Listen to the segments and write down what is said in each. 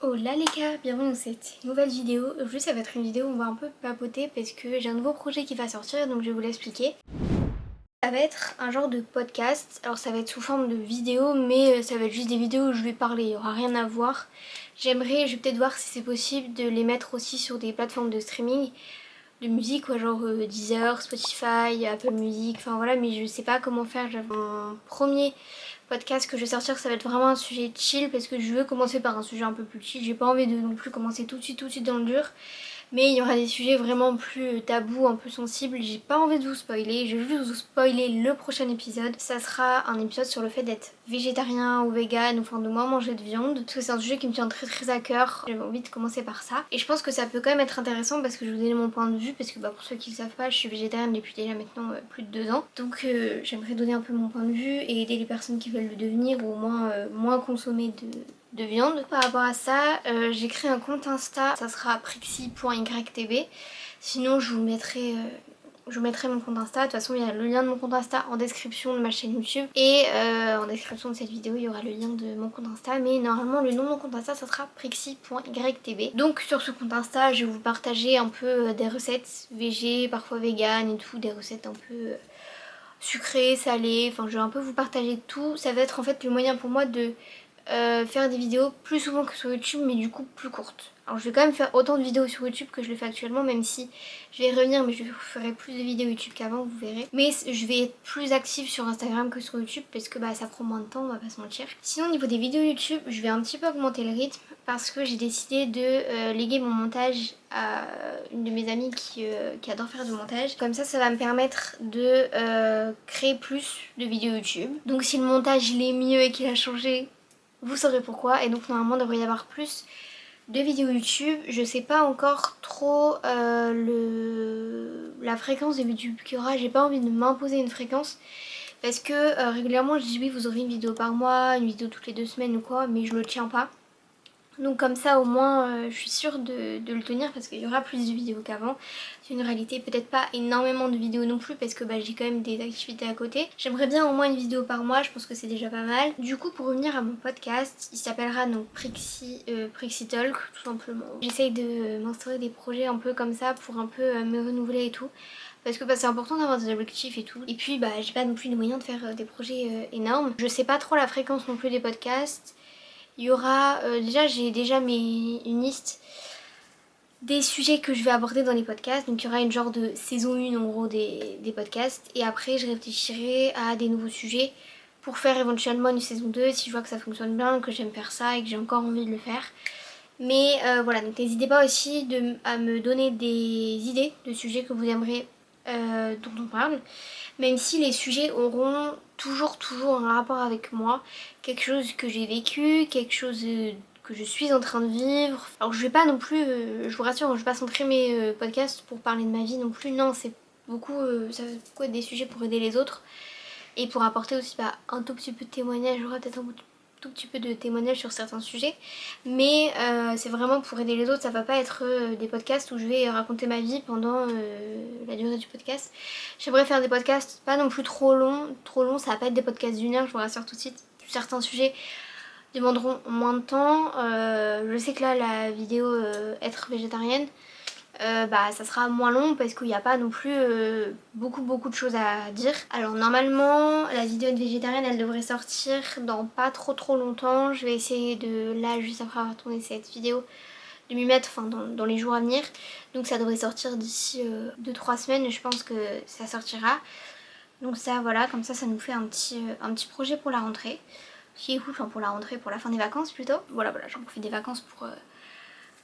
Oh là les gars, bienvenue dans cette nouvelle vidéo. Aujourd'hui ça va être une vidéo où on va un peu papoter parce que j'ai un nouveau projet qui va sortir donc je vais vous l'expliquer. Ça va être un genre de podcast, alors ça va être sous forme de vidéo mais ça va être juste des vidéos où je vais parler, il n'y aura rien à voir. Je vais peut-être voir si c'est possible de les mettre aussi sur des plateformes de streaming de musique, ouais, genre Deezer, Spotify, Apple Music, enfin voilà, mais je sais pas comment faire. Mon premier podcast que je vais sortir, ça va être vraiment un sujet chill parce que je veux commencer par un sujet un peu plus chill. J'ai pas envie de non plus commencer tout de suite dans le dur. Mais il y aura des sujets vraiment plus tabous, un peu sensibles. J'ai pas envie de vous spoiler, je vais juste vous spoiler le prochain épisode. Ça sera un épisode sur le fait d'être végétarien ou vegan, ou enfin de moins manger de viande. Parce que c'est un sujet qui me tient très à cœur. J'avais envie de commencer par ça. Et je pense que ça peut quand même être intéressant parce que je vous donne mon point de vue. Parce que pour ceux qui le savent pas, je suis végétarienne depuis déjà maintenant plus de 2 ans. Donc j'aimerais donner un peu mon point de vue et aider les personnes qui veulent le devenir ou au moins moins consommer de viande. Par rapport à ça, j'ai créé un compte Insta, ça sera prixi.ytb. Sinon je vous mettrai mon compte Insta. De toute façon il y a le lien de mon compte Insta en description de ma chaîne YouTube. Et en description de cette vidéo il y aura le lien de mon compte Insta. Mais normalement le nom de mon compte Insta ça sera prixi.ytb. Donc sur ce compte Insta je vais vous partager un peu des recettes végé, parfois vegan et tout. Des recettes un peu sucrées, salées. Enfin je vais un peu vous partager tout. Ça va être en fait le moyen pour moi de faire des vidéos plus souvent que sur YouTube mais du coup plus courtes. Alors je vais quand même faire autant de vidéos sur YouTube que je le fais actuellement, même si je vais y revenir, mais je ferai plus de vidéos YouTube qu'avant, vous verrez. Mais je vais être plus active sur Instagram que sur YouTube parce que ça prend moins de temps, on va pas se mentir. Sinon au niveau des vidéos YouTube, je vais un petit peu augmenter le rythme parce que j'ai décidé de léguer mon montage à une de mes amies qui adore faire du montage. Comme ça va me permettre de créer plus de vidéos YouTube. Donc si le montage il est mieux et qu'il a changé, vous saurez pourquoi. Et donc normalement il devrait y avoir plus de vidéos YouTube. Je sais pas encore trop la fréquence de vidéos qu'il y aura. J'ai pas envie de m'imposer une fréquence parce que régulièrement je dis oui vous aurez une vidéo par mois, une vidéo toutes les 2 semaines ou quoi, mais je le tiens pas. Donc comme ça au moins je suis sûre de le tenir parce qu'il y aura plus de vidéos qu'avant. C'est une réalité, peut-être pas énormément de vidéos non plus parce que j'ai quand même des activités à côté. J'aimerais bien au moins une vidéo par mois, je pense que c'est déjà pas mal. Du coup pour revenir à mon podcast, il s'appellera donc Prixi Talk tout simplement. J'essaye de m'instaurer des projets un peu comme ça pour un peu me renouveler et tout. Parce que c'est important d'avoir des objectifs et tout. Et puis j'ai pas non plus les moyens de faire des projets énormes. Je sais pas trop la fréquence non plus des podcasts. Il y aura, j'ai déjà une liste des sujets que je vais aborder dans les podcasts. Donc il y aura une genre de saison 1 en gros des podcasts. Et après je réfléchirai à des nouveaux sujets pour faire éventuellement une saison 2 si je vois que ça fonctionne bien, que j'aime faire ça et que j'ai encore envie de le faire. Mais voilà, donc n'hésitez pas aussi à me donner des idées de sujets que vous aimeriez dont on parle. Même si les sujets auront toujours un rapport avec moi, quelque chose que j'ai vécu, quelque chose que je suis en train de vivre. Alors je vais pas non plus, je vous rassure, je vais pas centrer mes podcasts pour parler de ma vie non plus, non c'est ça va beaucoup être des sujets pour aider les autres et pour apporter aussi un tout petit peu de témoignage, j'aurai peut-être un tout petit peu de témoignage sur certains sujets, mais c'est vraiment pour aider les autres. Ça va pas être des podcasts où je vais raconter ma vie pendant la durée du podcast. J'aimerais faire des podcasts pas non plus trop longs, ça va pas être des podcasts d'1 heure, je vous rassure tout de suite. Certains sujets demanderont moins de temps. Je sais que là la vidéo être végétarienne, ça sera moins long parce qu'il n'y a pas non plus beaucoup de choses à dire. Alors normalement la vidéo de végétarienne elle devrait sortir dans pas trop longtemps. Je vais essayer de, là juste après avoir tourné cette vidéo, de m'y mettre dans les jours à venir. Donc ça devrait sortir d'ici 2-3 semaines, je pense que ça sortira. Donc ça voilà, comme ça nous fait un petit projet pour la rentrée. Qui est cool, enfin pour la rentrée, pour la fin des vacances plutôt. Voilà, j'en profite des vacances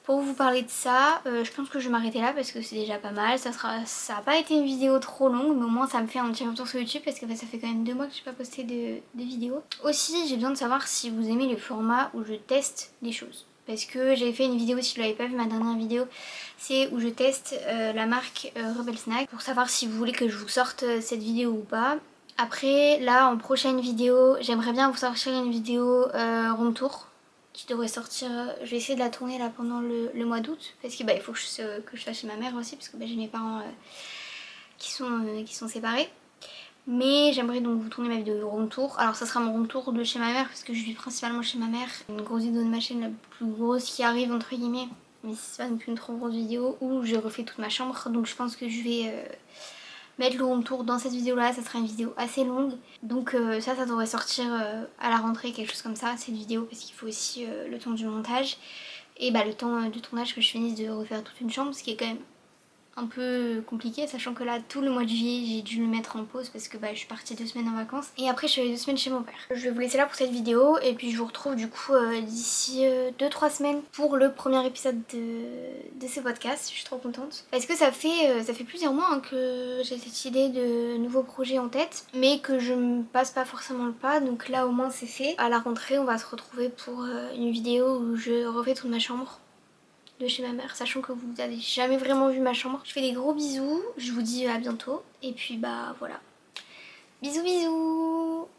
pour vous parler de ça. Je pense que je vais m'arrêter là parce que c'est déjà pas mal. Ça a pas été une vidéo trop longue, mais au moins ça me fait un petit retour sur YouTube parce que ça fait quand même 2 mois que j'ai pas posté de vidéos. Aussi j'ai besoin de savoir si vous aimez les formats où je teste des choses. Parce que j'avais fait une vidéo, si vous l'avez pas vu, ma dernière vidéo, c'est où je teste la marque Rebel Snack pour savoir si vous voulez que je vous sorte cette vidéo ou pas. Après là en prochaine vidéo, j'aimerais bien vous sortir une vidéo room tour qui devrait sortir. Je vais essayer de la tourner là pendant le mois d'août parce qu'il faut que je fasse chez ma mère aussi parce que j'ai mes parents qui sont séparés. Mais j'aimerais donc vous tourner ma vidéo de room tour. Alors ça sera mon room tour de chez ma mère parce que je vis principalement chez ma mère. Une grosse vidéo de ma chaîne, la plus grosse qui arrive entre guillemets. Mais c'est pas non plus une trop grosse vidéo où je refais toute ma chambre. Donc je pense que je vais mettre le room tour dans cette vidéo là. Ça sera une vidéo assez longue. Donc ça devrait sortir à la rentrée, quelque chose comme ça, cette vidéo. Parce qu'il faut aussi le temps du montage. Et bah le temps du tournage que je finisse de refaire toute une chambre. Ce qui est quand même un peu compliqué, sachant que là tout le mois de juillet j'ai dû le mettre en pause parce que je suis partie 2 semaines en vacances et après je suis allée 2 semaines chez mon père. Je vais vous laisser là pour cette vidéo et puis je vous retrouve du coup d'ici 2-3 semaines pour le premier épisode de ce podcast. Je suis trop contente parce que ça fait plusieurs mois que j'ai cette idée de nouveaux projets en tête mais que je me passe pas forcément le pas, donc là au moins c'est fait. À la rentrée on va se retrouver pour une vidéo où je refais toute ma chambre de chez ma mère, sachant que vous n'avez jamais vraiment vu ma chambre. Je fais des gros bisous, je vous dis à bientôt et puis bah voilà. Bisous bisous.